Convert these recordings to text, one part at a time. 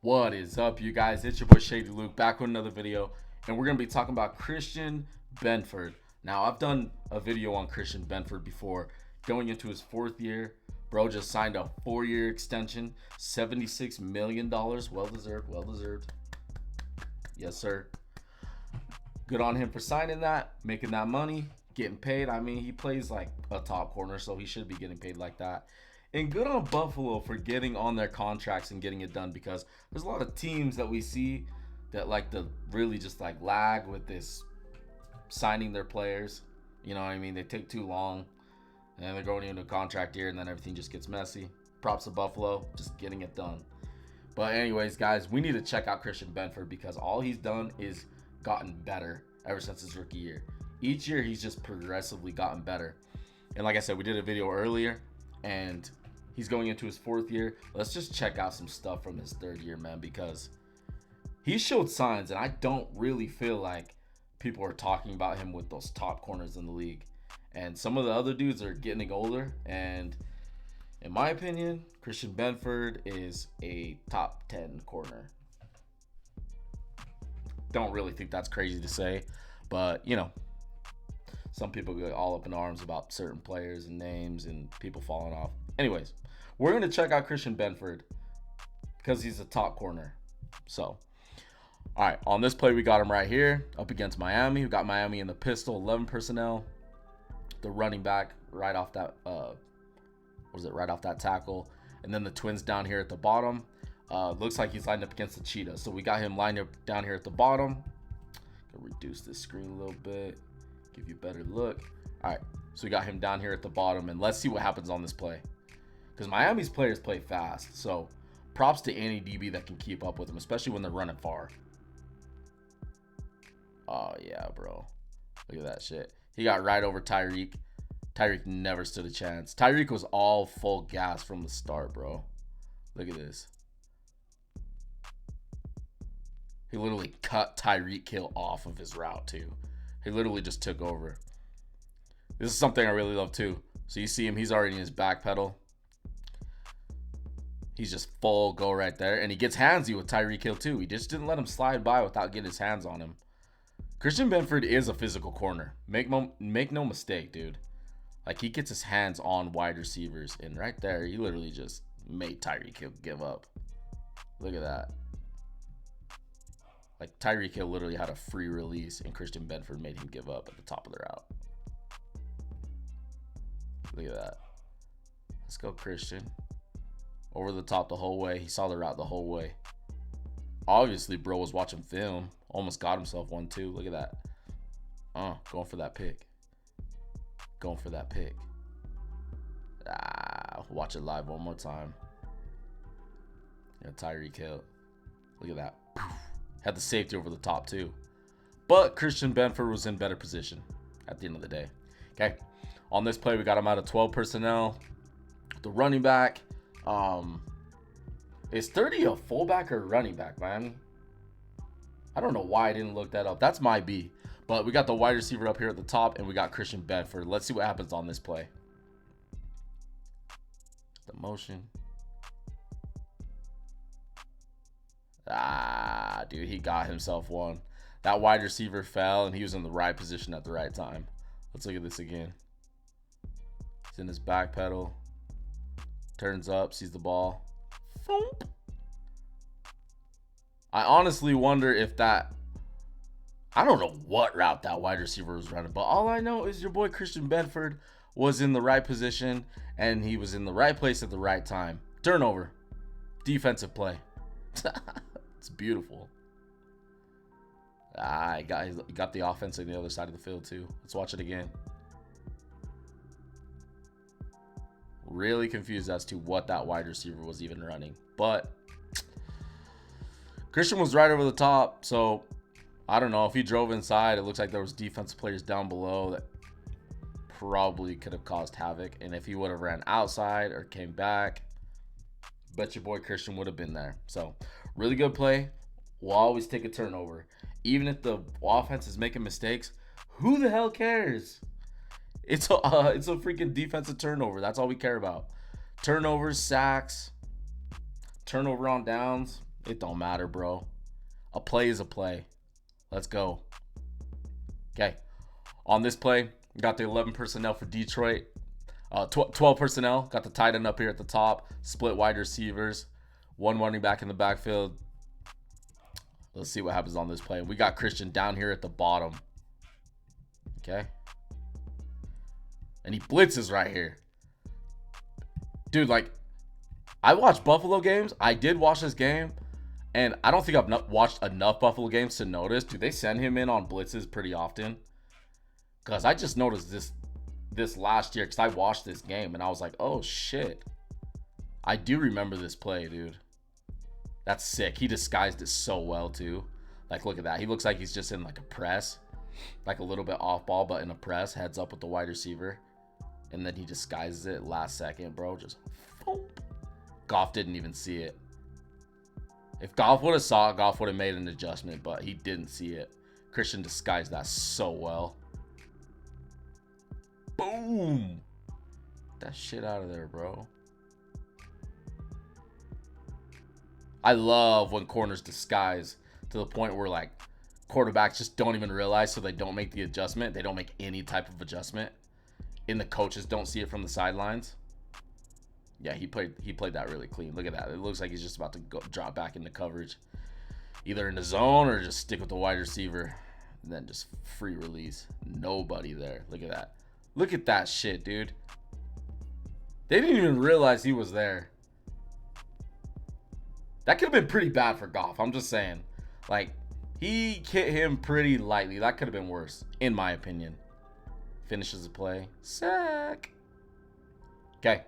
What is up, you guys? It's your boy Shady Luke back with another video, and we're gonna be talking about Christian Benford. Now, I've done a video on Christian Benford before, going into his fourth year. Bro just signed a 4-year extension, $76 million. Well deserved, well deserved. Yes, sir. Good on him for signing that, making that money, getting paid. I mean, he plays like a top corner, so he should be getting paid like that. And good on Buffalo for getting on their contracts and getting it done, because there's a lot of teams that we see that like to really just like lag with this signing their players. You know what I mean? They take too long and they're going into a contract year and then everything just gets messy. Props to Buffalo, just getting it done. But anyways, guys, we need to check out Christian Benford because all he's done is gotten better ever since his rookie year. Each year he's just progressively gotten better. And like I said, we did a video earlier and he's going into his fourth year. Let's just check out some stuff from his third year, man, because he showed signs, and I don't really feel like people are talking about him with those top corners in the league. And some of the other dudes are getting older, and in my opinion, Christian Benford is a top 10 corner. Don't really think that's crazy to say, but you know, some people get all up in arms about certain players and names and people falling off. Anyways, we're going to check out Christian Benford because he's a top corner. So, all right, on this play, we got him right here up against Miami. We got Miami in the pistol, 11 personnel. The running back right off that, right off that tackle. And then the Twins down here at the bottom. Looks like he's lined up against the Cheetah. So we got him lined up down here at the bottom. Gonna reduce this screen a little bit, give you a better look. All right, so we got him down here at the bottom, and let's see what happens on this play. Because Miami's players play fast, so props to any DB that can keep up with them, especially when they're running far. Oh, yeah, bro. Look at that shit. He got right over Tyreek. Tyreek never stood a chance. Tyreek was all full gas from the start, bro. Look at this. He literally cut Tyreek Hill off of his route, too. He literally just took over. This is something I really love, too. So you see him. He's already in his back pedal. He's just full go right there. And he gets handsy with Tyreek Hill, too. He just didn't let him slide by without getting his hands on him. Christian Benford is a physical corner. Make no mistake, dude. Like, he gets his hands on wide receivers. And right there, he literally just made Tyreek Hill give up. Look at that. Like, Tyreek Hill literally had a free release, and Christian Benford made him give up at the top of the route. Look at that. Let's go, Christian. Over the top the whole way. He saw the route the whole way. Obviously, bro was watching film. Almost got himself one, too. Look at that. Going for that pick. Going for that pick. Watch it live one more time. Yeah, Tyreek Hill. Look at that. Had the safety over the top, too. But Christian Benford was in better position at the end of the day. Okay. On this play, we got him out of 12 personnel. The running back. Is 30 a fullback or a running back, Miami? I don't know why I didn't look that up. That's my B. But we got the wide receiver up here at the top, and we got Christian Benford. Let's see what happens on this play. The motion. Dude, he got himself one. That wide receiver fell, and he was in the right position at the right time. Let's look at this again. He's in his back pedal. Turns up, sees the ball. Thump. I honestly wonder if that... I don't know what route that wide receiver was running, but all I know is your boy Christian Benford was in the right position, and he was in the right place at the right time. Turnover. Defensive play. It's beautiful. He got the offense on the other side of the field, too. Let's watch it again. Really confused as to what that wide receiver was even running. But Christian was right over the top, so I don't know. If he drove inside, it looks like there was defensive players down below that probably could have caused havoc. And if he would have ran outside or came back, bet your boy Christian would have been there. So really good play. We'll always take a turnover. Even if the offense is making mistakes, who the hell cares? It's a freaking defensive turnover. That's all we care about. Turnovers, sacks, turnover on downs. It don't matter, bro. A play is a play. Let's go. Okay. On this play, got the 11 personnel for Detroit. 12 personnel. Got the tight end up here at the top. Split wide receivers. One running back in the backfield. Let's see what happens on this play. We got Christian down here at the bottom. Okay. And he blitzes right here. Dude, like, I watch Buffalo games. I did watch this game. And I don't think I've watched enough Buffalo games to notice. Do they send him in on blitzes pretty often? Because I just noticed this last year. Because I watched this game. And I was like, oh, shit. I do remember this play, dude. That's sick. He disguised it so well, too. Like, look at that. He looks like he's just in, like, a press. Like, a little bit off ball, but in a press. Heads up with the wide receiver. And then he disguises it last second, bro. Just, boom. Goff didn't even see it. If Goff would have saw it, Goff would have made an adjustment, but he didn't see it. Christian disguised that so well. Boom. Get that shit out of there, bro. I love when corners disguise to the point where, like, quarterbacks just don't even realize, so they don't make the adjustment. They don't make any type of adjustment. And the coaches don't see it from the sidelines. Yeah, he played that really clean. Look at that. It looks like he's just about to drop back into coverage. Either in the zone or just stick with the wide receiver. And then just free release. Nobody there. Look at that. Look at that shit, dude. They didn't even realize he was there. That could have been pretty bad for Goff. I'm just saying. Like, he hit him pretty lightly. That could have been worse, in my opinion. Finishes the play. Sack. Okay.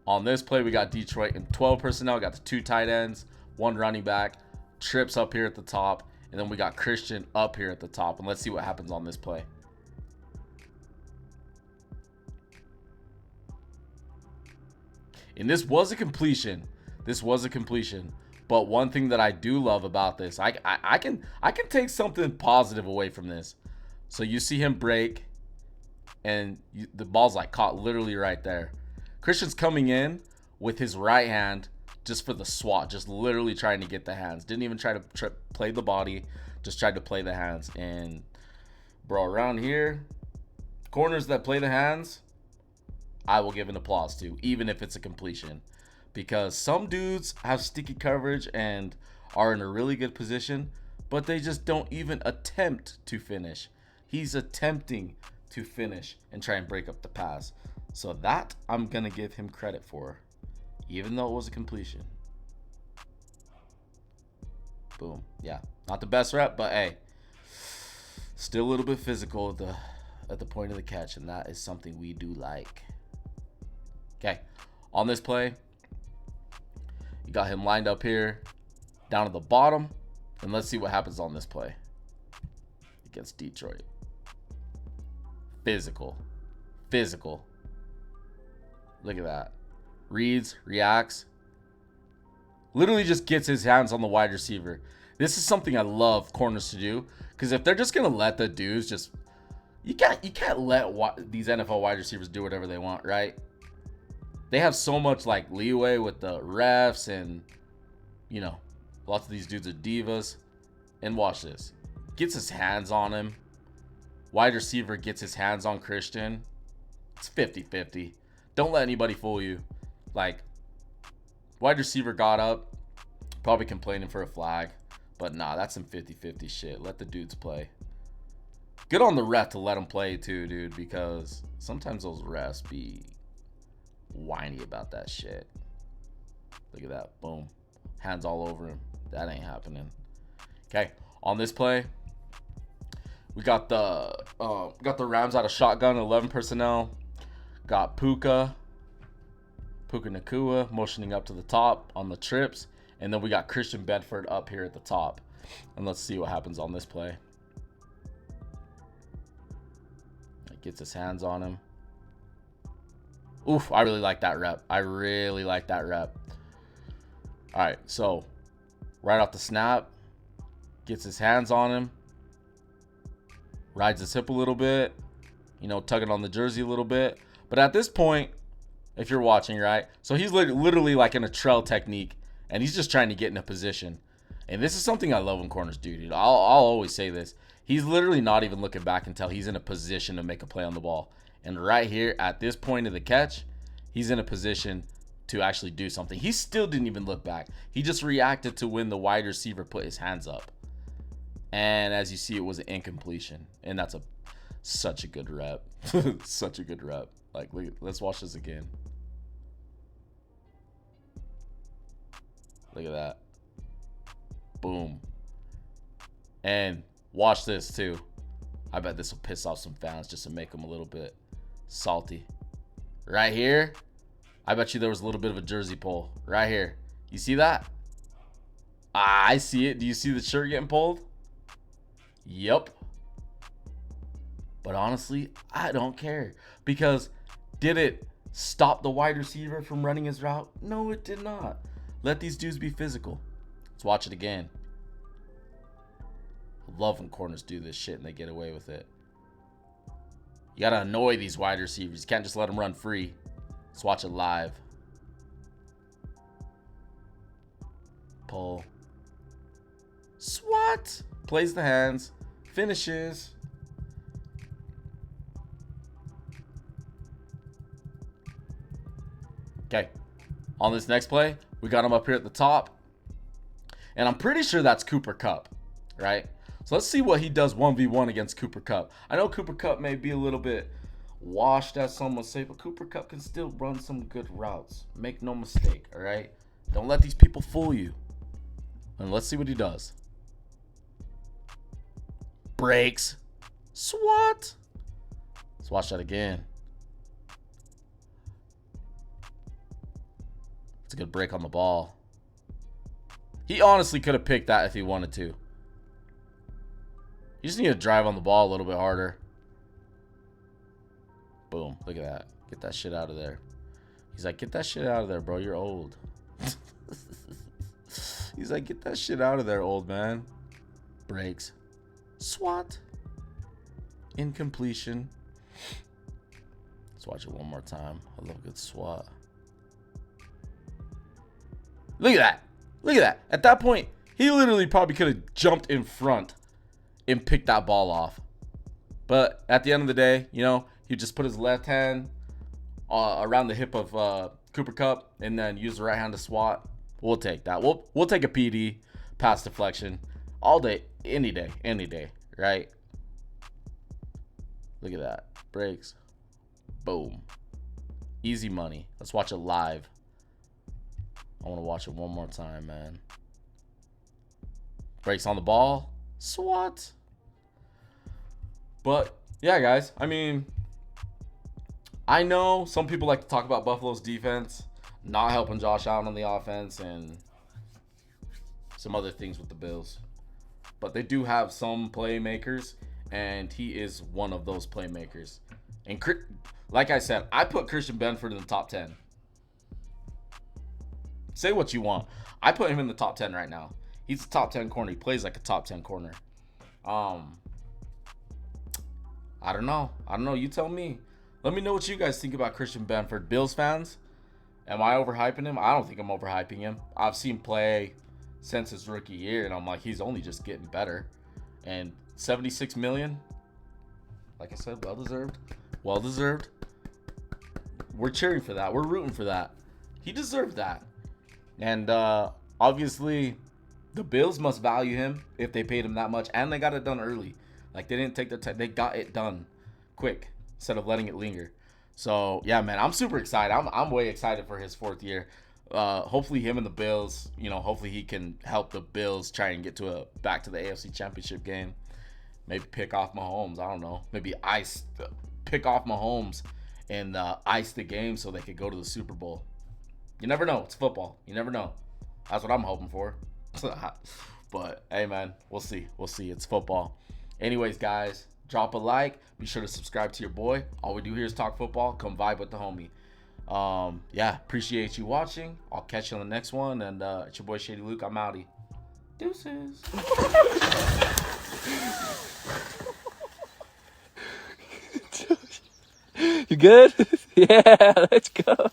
On this play, we got Detroit in 12 personnel. Got the 2 tight ends, 1 running back. Trips up here at the top. And then we got Christian up here at the top. And let's see what happens on this play. And this was a completion. This was a completion. But one thing that I do love about this, I can take something positive away from this. So you see him break, and the ball's like caught literally right there. Christian's coming in with his right hand just for the swat, just literally trying to get the hands. Didn't even try to play the body, just tried to play the hands. And bro, around here, corners that play the hands, I will give an applause to, even if it's a completion. Because some dudes have sticky coverage and are in a really good position, but they just don't even attempt to finish. He's attempting to finish and try and break up the pass. So that I'm going to give him credit for, even though it was a completion. Boom. Yeah, not the best rep, but hey, still a little bit physical at the point of the catch, and that is something we do like. Okay, on this play, you got him lined up here, down at the bottom, and let's see what happens on this play against Detroit. Physical. Look at that. Reads, reacts. Literally just gets his hands on the wide receiver. This is something I love corners to do, because if they're just gonna let the dudes just, you can't let these NFL wide receivers do whatever they want, right? They have so much like leeway with the refs, and you know, lots of these dudes are divas. And watch this. Gets his hands on him. Wide receiver gets his hands on Christian. It's 50-50. Don't let anybody fool you. Like, wide receiver got up, probably complaining for a flag. But nah, that's some 50-50 shit. Let the dudes play. Good on the ref to let them play too, dude, because sometimes those refs be whiny about that shit. Look at that. Boom. Hands all over him. That ain't happening. Okay, on this play, we got the Rams out of shotgun, 11 personnel. Got Puka Nacua motioning up to the top on the trips. And then we got Christian Benford up here at the top. And let's see what happens on this play. Gets his hands on him. Oof, I really like that rep. All right, so right off the snap, gets his hands on him. Rides his hip a little bit. You know, tugging on the jersey a little bit. But at this point, if you're watching, right? So he's literally like in a trail technique. And he's just trying to get in a position. And this is something I love when corners do, dude. I'll always say this. He's literally not even looking back until he's in a position to make a play on the ball. And right here, at this point of the catch, he's in a position to actually do something. He still didn't even look back. He just reacted to when the wide receiver put his hands up. And as you see, it was an incompletion. And that's such a good rep. Such a good rep. Like, let's watch this again. Look at that. Boom. And watch this too. I bet this will piss off some fans just to make them a little bit salty. Right here, I bet you there was a little bit of a jersey pull. Right here. You see that? Ah, I see it. Do you see the shirt getting pulled? Yep. But honestly, I don't care. Because did it stop the wide receiver from running his route? No, it did not. Let these dudes be physical. Let's watch it again. I love when corners do this shit and they get away with it. You gotta annoy these wide receivers. You can't just let them run free. Let's watch it live. Pull. Swat. Plays the hands. Finishes. Okay. On this next play, we got him up here at the top. And I'm pretty sure that's Cooper Kupp, right? So let's see what he does 1v1 against Cooper Kupp. I know Cooper Kupp may be a little bit washed, as some would say, but Cooper Kupp can still run some good routes. Make no mistake, all right? Don't let these people fool you. And let's see what he does. Breaks. Swat. Let's watch that again. It's a good break on the ball. He honestly could have picked that if he wanted to. You just need to drive on the ball a little bit harder. Boom. Look at that. Get that shit out of there. He's like, get that shit out of there, bro. You're old. He's like, get that shit out of there, old man. Breaks. Swat. Incompletion. Let's watch it one more time. I love a good swat. Look at that. Look at that. At that point, he literally probably could have jumped in front and picked that ball off. But at the end of the day, you know, he just put his left hand around the hip of Cooper Kupp and then use the right hand to swat. We'll take that. We'll take a PD, pass deflection, all day, any day, right? Look at that. Breaks. Boom. Easy money. Let's watch it live. I want to watch it one more time, man. Breaks on the ball. Swat. But, yeah, guys. I mean, I know some people like to talk about Buffalo's defense not helping Josh Allen on the offense and some other things with the Bills. But they do have some playmakers, and he is one of those playmakers. And like I said, I put Christian Benford in the top 10. Say what you want. I put him in the top 10 right now. He's a top 10 corner. He plays like a top 10 corner. I don't know. You tell me. Let me know what you guys think about Christian Benford. Bills fans, am I overhyping him? I don't think I'm overhyping him. I've seen play since his rookie year, and I'm like, he's only just getting better. And $76 million, like I said, well deserved. Well deserved. We're cheering for that. We're rooting for that. He deserved that. And obviously, the Bills must value him if they paid him that much, and they got it done early. Like, they didn't take their time. They got it done quick instead of letting it linger. So, yeah, man, I'm super excited. I'm way excited for his fourth year. Hopefully him and the Bills, you know, hopefully he can help the Bills try and get back to the AFC Championship game. Maybe pick off Mahomes. I don't know. Maybe pick off Mahomes and ice the game so they could go to the Super Bowl. You never know. It's football. You never know. That's what I'm hoping for. But, hey, man, we'll see. We'll see. It's football. Anyways, guys, drop a like. Be sure to subscribe to your boy. All we do here is talk football. Come vibe with the homie. Yeah, appreciate you watching. I'll catch you on the next one. And it's your boy, Shady Luke. I'm outie. Deuces. You good? Yeah, let's go.